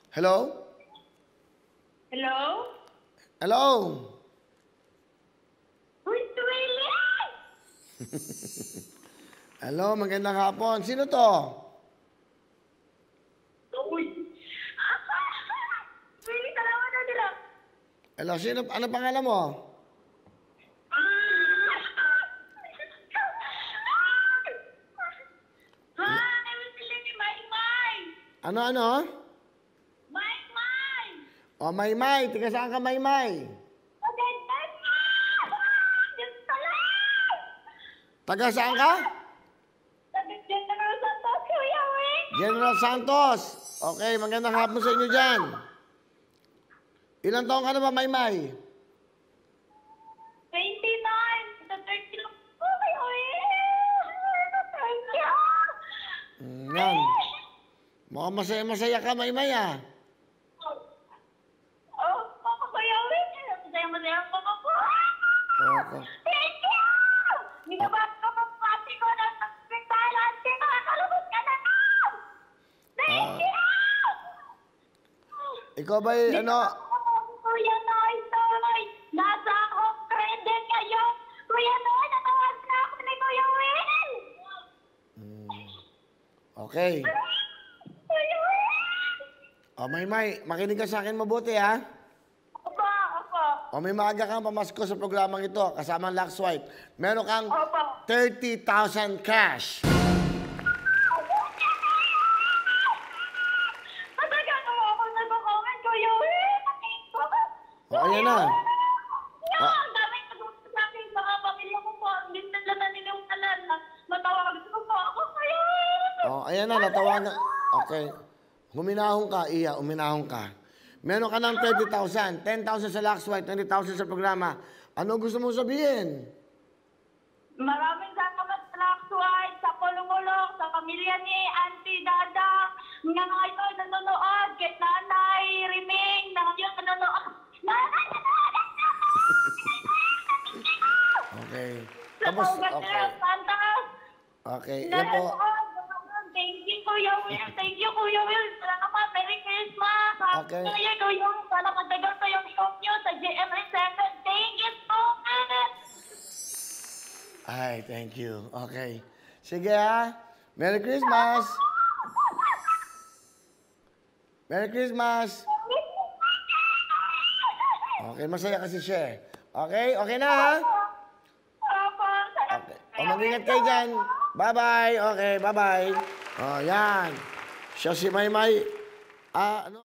Hello? Hello? Hello? Who's Willie? Hello, magandang hapon. Sino to? Uy! Willie, talawa na nila. Hello, sino? Ano pangalan mo? Hi, I'm Willie, May. Ano? May. O, Maymay. Tiga saan ka, Maymay? Magandang Diyos ka lang! Taga saan ka? General Santos, Kuya Will. General Santos. Okay, magandang hapon sa inyo dyan. Ilang taong ka na ba, Maymay? 29. Sa 30 lang po, Kuya Will. Thank you. Yan. Mukhang masaya-masaya ka, Maymay, ah. Oh, Kuya Will. Masaya ako po. Okay. Thank you! Ninabat ko pa pati ko ng hospital. Ate, nakakalabot ka na na! Thank you! Ikaw ba, ano? Kuya Noy, nasa home credit kayo. Kuya Noy, natawag na ako ni Kuya Will. Okay. Kuya Will! O, Maymay, makinig ka sa akin mabuti, ha? Opo. O, may maaga kang pamasko sa programang ito, kasama ang Lux White. Meron kang Opo. 30,000 cash. Matagal ko ako nag-comment, Kuya Will. O, ayan na. Ang dami sa akin, mga pamilya ko po. Hindi nila naniniwalaan na matawag ko po ako, Kuya Will. O, ayan na, natawagan. Okay. Huminahon ka, Iya, huminahon ka. Meron ka ng 30,000. 10,000 sa Lux White, 20,000 sa programa. Ano gusto mong sabihin? Maraming salamat sa Lux White, sa kulong-ulong, sa pamilya ni Auntie Dada, nga ngayon nanonood, kay Nanay Riming, na ngayon nanonood. Nanay! Okay. Sa Tapos, Paugat okay. ng Santos. Okay, yan po. Thank you, Kuya Will. Thank you, Kuya Will. Salamat. Merry Christmas. Okay. Kuya Will. Sana matagal pa yung show nyo sa GMA7. Thank you so much. Ay, thank you. Okay. Sige, ha? Merry Christmas! Merry Christmas! Okay, masaya kasi siya eh. Okay? Okay na, ha? Opo. Salamat. Okay. O, mag-ingat kayo dyan. Bye-bye. Okay, bye-bye. O, yan. Siya si Maymay. Ano?